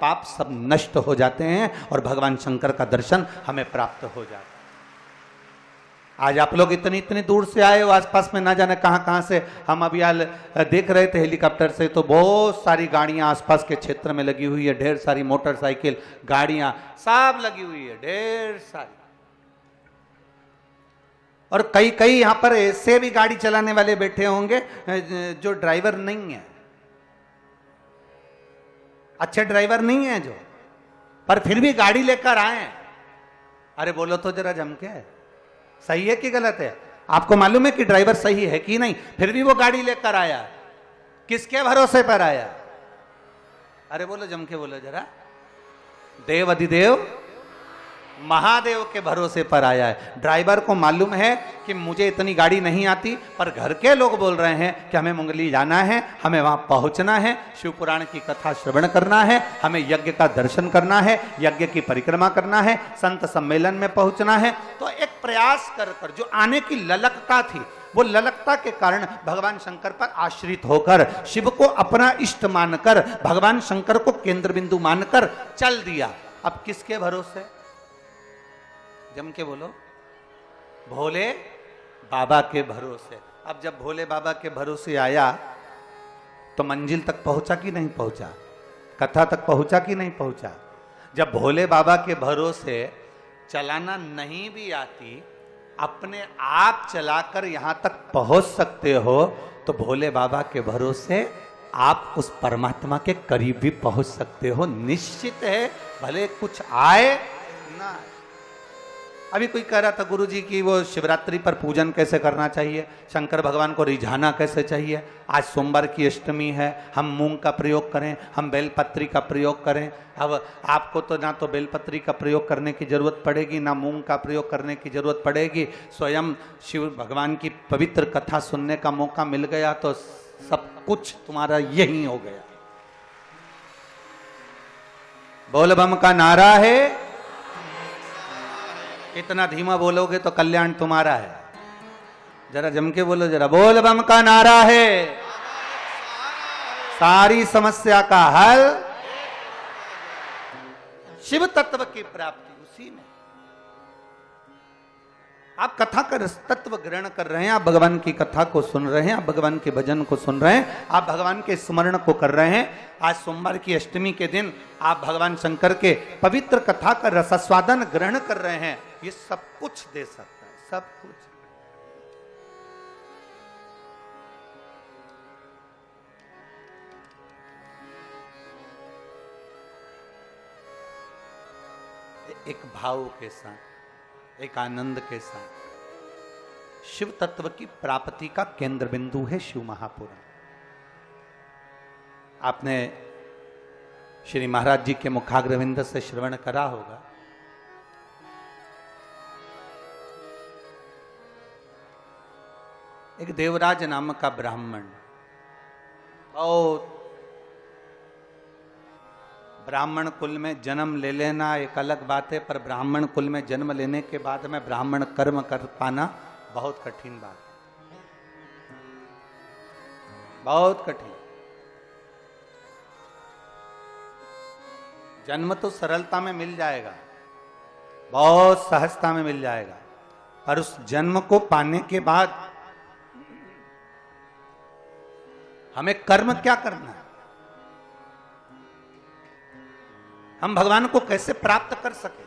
पाप सब नष्ट हो जाते हैं और भगवान शंकर का दर्शन हमें प्राप्त हो जाता है। आज आप लोग इतनी इतनी दूर से आए हो, आसपास में ना जाने कहां कहां से। हम अभी देख रहे थे हेलीकॉप्टर से, तो बहुत सारी गाड़ियां आसपास के क्षेत्र में लगी हुई है, ढेर सारी मोटरसाइकिल गाड़ियां सब लगी हुई है, ढेर सारी। और कई कई यहां पर ऐसे भी गाड़ी चलाने वाले बैठे होंगे जो ड्राइवर नहीं है, अच्छे ड्राइवर नहीं है जो, पर फिर भी गाड़ी लेकर आए। अरे बोलो तो जरा जम के, सही है कि गलत है? आपको मालूम है कि ड्राइवर सही है कि नहीं, फिर भी वो गाड़ी लेकर आया, किसके भरोसे पर आया? अरे बोलो जम के बोलो जरा, देव अधिदेव महादेव के भरोसे पर आया है। ड्राइवर को मालूम है कि मुझे इतनी गाड़ी नहीं आती, पर घर के लोग बोल रहे हैं कि हमें मुंगली जाना है, हमें वहां पहुंचना है, शिव पुराण की कथा श्रवण करना है, हमें यज्ञ का दर्शन करना है, यज्ञ की परिक्रमा करना है, संत सम्मेलन में पहुंचना है। तो एक प्रयास कर जो आने की ललकता थी, वो ललकता के कारण भगवान शंकर पर आश्रित होकर, शिव को अपना इष्ट मानकर, भगवान शंकर को केंद्र बिंदु मानकर चल दिया। अब किसके भरोसे? जम के बोलो, भोले बाबा के भरोसे। अब जब भोले बाबा के भरोसे आया तो मंजिल तक पहुंचा कि नहीं पहुंचा? कथा तक पहुंचा कि नहीं पहुंचा? जब भोले बाबा के भरोसे चलाना नहीं भी आती, अपने आप चलाकर यहां तक पहुंच सकते हो, तो भोले बाबा के भरोसे आप उस परमात्मा के करीब भी पहुंच सकते हो। निश्चित है, भले कुछ आए ना। अभी कोई कह रहा था गुरुजी की वो शिवरात्रि पर पूजन कैसे करना चाहिए, शंकर भगवान को रिझाना कैसे चाहिए। आज सोमवार की अष्टमी है, हम मूंग का प्रयोग करें, हम बेलपत्री का प्रयोग करें। अब आपको तो ना तो बेलपत्री का प्रयोग करने की जरूरत पड़ेगी, ना मूंग का प्रयोग करने की जरूरत पड़ेगी। स्वयं शिव भगवान की पवित्र कथा सुनने का मौका मिल गया तो सब कुछ तुम्हारा यही हो गया। बोल बम का नारा है, इतना धीमा बोलोगे तो कल्याण तुम्हारा है। जरा जम के बोलो जरा, बोल बम का नारा है, सारी समस्या का हल, शिव तत्व की प्राप्ति उसी में। आप कथा का रस तत्व ग्रहण कर रहे हैं, आप भगवान की कथा को सुन रहे हैं, आप भगवान के भजन को सुन रहे हैं, आप भगवान के स्मरण को कर रहे हैं। आज सोमवार की अष्टमी के दिन आप भगवान शंकर के पवित्र कथा का रसास्वादन ग्रहण कर रहे हैं। ये सब कुछ दे सकता है, सब कुछ। एक भाव के साथ, एक आनंद के साथ शिव तत्व की प्राप्ति का केंद्र बिंदु है शिव महापुराण। आपने श्री महाराज जी के मुखाग्रविंद से श्रवण करा होगा। एक देवराज नाम का ब्राह्मण, बहुत ब्राह्मण कुल में जन्म ले लेना एक अलग बात है, पर ब्राह्मण कुल में जन्म लेने के बाद में ब्राह्मण कर्म कर पाना बहुत कठिन बात है, बहुत कठिन। जन्म तो सरलता में मिल जाएगा, बहुत सहजता में मिल जाएगा, पर उस जन्म को पाने के बाद हमें कर्म क्या करना है, हम भगवान को कैसे प्राप्त कर सके।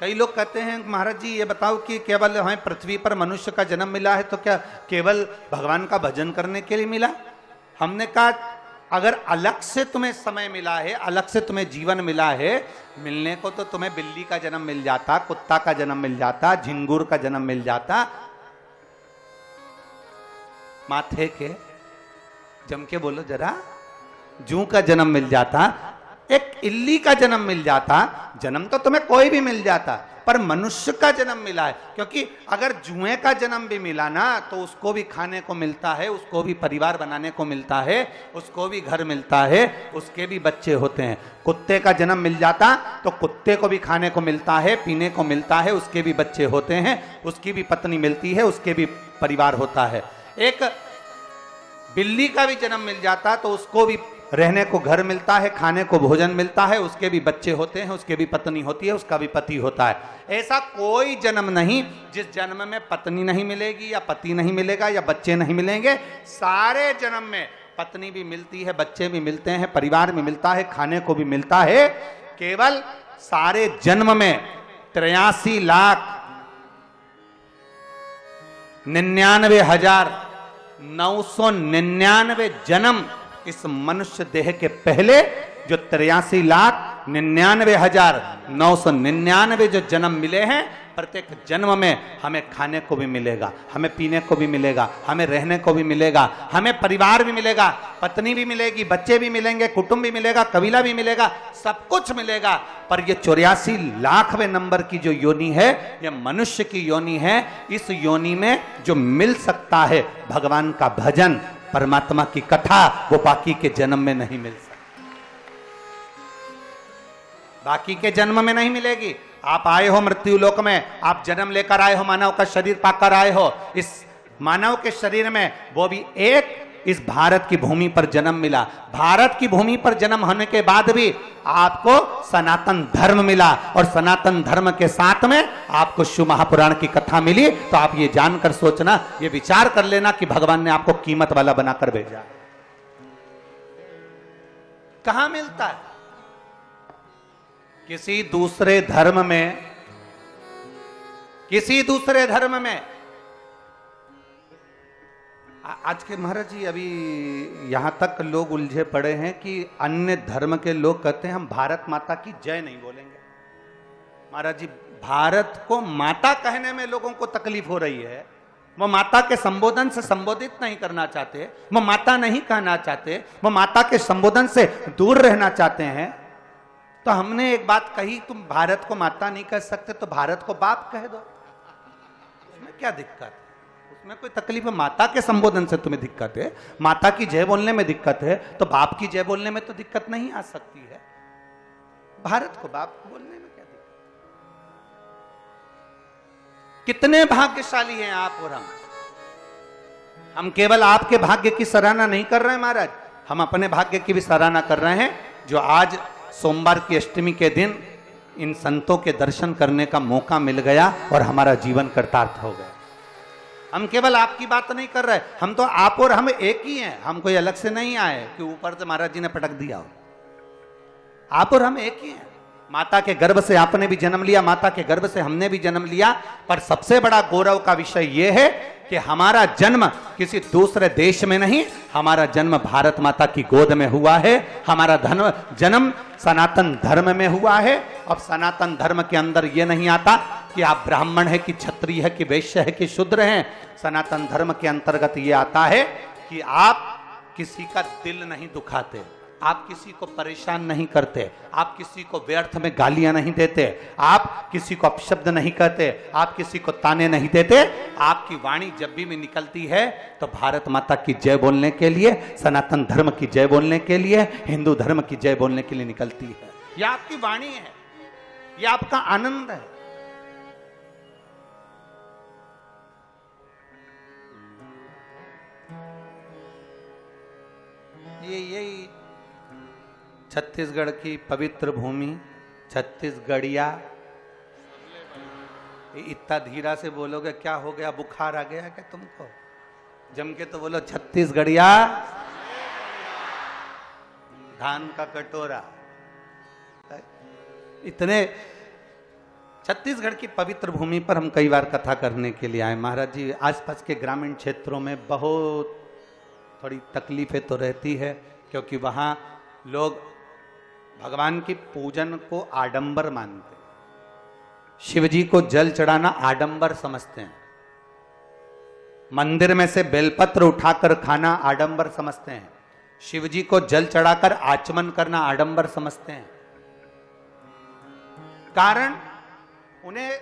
कई लोग कहते हैं महाराज जी ये बताओ कि केवल हमें पृथ्वी पर मनुष्य का जन्म मिला है तो क्या केवल भगवान का भजन करने के लिए मिला? हमने कहा अगर अलग से तुम्हें समय मिला है, अलग से तुम्हें जीवन मिला है, मिलने को तो तुम्हें बिल्ली का जन्म मिल जाता, कुत्ता का जन्म मिल जाता, झिंगुर का जन्म मिल जाता, माथे के जम के बोलो जरा, जू का जन्म मिल जाता, एक इल्ली का जन्म मिल जाता। जन्म तो तुम्हें कोई भी मिल जाता, पर मनुष्य का जन्म मिला है, क्योंकि अगर जुए का जन्म भी मिला ना तो उसको भी खाने को मिलता है, उसको भी परिवार बनाने को मिलता है, उसको भी घर मिलता है, उसके भी बच्चे होते हैं। कुत्ते का जन्म मिल जाता तो कुत्ते को भी खाने को मिलता है, पीने को मिलता है, उसके भी बच्चे होते हैं, उसकी भी पत्नी मिलती है, उसके भी परिवार होता है। एक बिल्ली का भी जन्म मिल जाता तो उसको भी रहने को घर मिलता है, खाने को भोजन मिलता है, उसके भी बच्चे होते हैं, उसके भी पत्नी होती है, उसका भी पति होता है। ऐसा कोई जन्म नहीं जिस जन्म में पत्नी नहीं मिलेगी या पति नहीं मिलेगा या बच्चे नहीं मिलेंगे। सारे जन्म में पत्नी भी मिलती है, बच्चे भी मिलते हैं, परिवार भी मिलता है, खाने को भी मिलता है। केवल सारे जन्म में 83,99,999 जन्म इस मनुष्य देह के पहले जो 83,99,999 जो जन्म मिले हैं, प्रत्येक जन्म में हमें खाने को भी मिलेगा, हमें पीने को भी मिलेगा, हमें रहने को भी मिलेगा, हमें परिवार भी मिलेगा, पत्नी भी मिलेगी, बच्चे भी मिलेंगे, कुटुंब भी मिलेगा, कबीला भी मिलेगा, सब कुछ मिलेगा। पर ये 84 लाखवें नंबर की जो योनि है, ये मनुष्य की योनि है। इस योनि में जो मिल सकता है भगवान का भजन, परमात्मा की कथा, वो बाकी के जन्म में नहीं मिल सकती, बाकी के जन्म में नहीं मिलेगी। आप आए हो मृत्यु लोक में, आप जन्म लेकर आए हो, मानव का शरीर पाकर आए हो। इस मानव के शरीर में वो भी एक इस भारत की भूमि पर जन्म मिला। भारत की भूमि पर जन्म होने के बाद भी आपको सनातन धर्म मिला, और सनातन धर्म के साथ में आपको शिव महापुराण की कथा मिली। तो आप ये जानकर सोचना, ये विचार कर लेना कि भगवान ने आपको कीमत वाला बनाकर भेजा। कहां मिलता है? किसी दूसरे धर्म में, किसी दूसरे धर्म में। आज के महाराज जी अभी यहां तक लोग उलझे पड़े हैं कि अन्य धर्म के लोग कहते हैं हम भारत माता की जय नहीं बोलेंगे। महाराज जी, भारत को माता कहने में लोगों को तकलीफ हो रही है। वो माता के संबोधन से संबोधित नहीं करना चाहते, वो माता नहीं कहना चाहते, वो माता के संबोधन से दूर रहना चाहते हैं। तो हमने एक बात कही, तुम भारत को माता नहीं कह सकते तो भारत को बाप कह दो, उसमें क्या दिक्कत है? उसमें कोई तकलीफ है? माता के संबोधन से तुम्हें दिक्कत है, माता की जय बोलने में दिक्कत है, तो बाप की जय बोलने में तो दिक्कत नहीं आ सकती है। भारत को बाप बोलने में क्या दिक्कत? कितने भाग्यशाली हैं आप और हम केवल आपके भाग्य की सराहना नहीं कर रहे हैं महाराज, हम अपने भाग्य की भी सराहना कर रहे हैं, जो आज सोमवार की अष्टमी के दिन इन संतों के दर्शन करने का मौका मिल गया और हमारा जीवन कृतार्थ हो गया। हम केवल आपकी बात नहीं कर रहे, हम तो आप और हम एक ही हैं, हम कोई अलग से नहीं आए कि ऊपर से महाराज जी ने पटक दिया हो। आप और हम एक ही हैं। माता के गर्भ से आपने भी जन्म लिया, माता के गर्भ से हमने भी जन्म लिया। पर सबसे बड़ा गौरव का विषय यह है कि हमारा जन्म किसी दूसरे देश में नहीं, हमारा जन्म भारत माता की गोद में हुआ है। हमारा जन्म सनातन धर्म में हुआ है। अब सनातन धर्म के अंदर यह नहीं आता कि आप ब्राह्मण है कि क्षत्रिय है कि वैश्य है कि शूद्र हैं। सनातन धर्म के अंतर्गत यह आता है कि आप किसी का दिल नहीं दुखाते, आप किसी को परेशान नहीं करते, आप किसी को व्यर्थ में गालियां नहीं देते, आप किसी को अपशब्द नहीं कहते, आप किसी को ताने नहीं देते। आपकी वाणी जब भी निकलती है तो भारत माता की जय बोलने के लिए, सनातन धर्म की जय बोलने के लिए, हिंदू धर्म की जय बोलने के लिए निकलती है। यह आपकी वाणी है, यह आपका आनंद है। यही छत्तीसगढ़ की पवित्र भूमि, छत्तीसगढ़िया। इतना धीरा से बोलोगे क्या हो गया, बुखार आ गया क्या तुमको? जम के तो बोलो छत्तीसगढ़िया, धान का कटोरा। इतने छत्तीसगढ़ की पवित्र भूमि पर हम कई बार कथा करने के लिए आए महाराज जी। आसपास के ग्रामीण क्षेत्रों में बहुत थोड़ी तकलीफें तो रहती है, क्योंकि वहाँ लोग भगवान की पूजन को आडंबर मानते हैं। शिव जी को जल चढ़ाना आडंबर समझते हैं। मंदिर में से बेलपत्र उठाकर खाना आडंबर समझते हैं। शिव जी को जल चढ़ाकर आचमन करना आडंबर समझते हैं। कारण उन्हें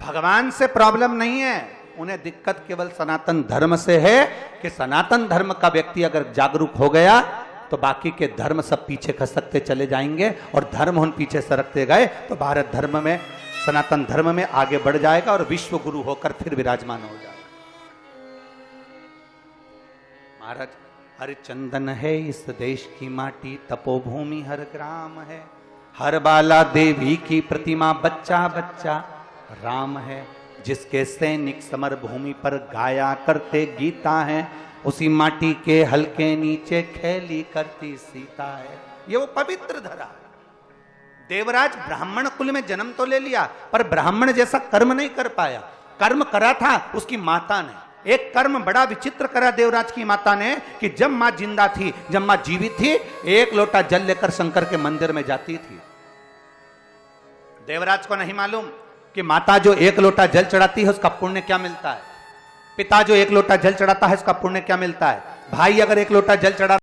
भगवान से प्रॉब्लम नहीं है, उन्हें दिक्कत केवल सनातन धर्म से है कि सनातन धर्म का व्यक्ति अगर जागरूक हो गया तो बाकी के धर्म सब पीछे खसकते चले जाएंगे, और धर्म उन पीछे सरकते गए तो भारत धर्म में, सनातन धर्म में आगे बढ़ जाएगा और विश्व गुरु होकर फिर विराजमान हो जाएगा। महाराज हर चंदन है इस देश की माटी, तपोभूमि हर ग्राम है, हर बाला देवी की प्रतिमा, बच्चा बच्चा राम है, जिसके सैनिक समर भूमि पर गाया करते गीता है, उसी माटी के हल्के नीचे खेली करती सीता है। ये वो पवित्र धरा। देवराज ब्राह्मण कुल में जन्म तो ले लिया, पर ब्राह्मण जैसा कर्म नहीं कर पाया। कर्म करा था उसकी माता ने। एक कर्म बड़ा विचित्र करा देवराज की माता ने कि जब मां जिंदा थी, जब मां जीवित थी, एक लोटा जल लेकर शंकर के मंदिर में जाती थी। देवराज को नहीं मालूम कि माता जो एक लोटा जल चढ़ाती है उसका पुण्य क्या मिलता है, पिता जो एक लोटा जल चढ़ाता है उसका पुण्य क्या मिलता है, भाई अगर एक लोटा जल चढ़ा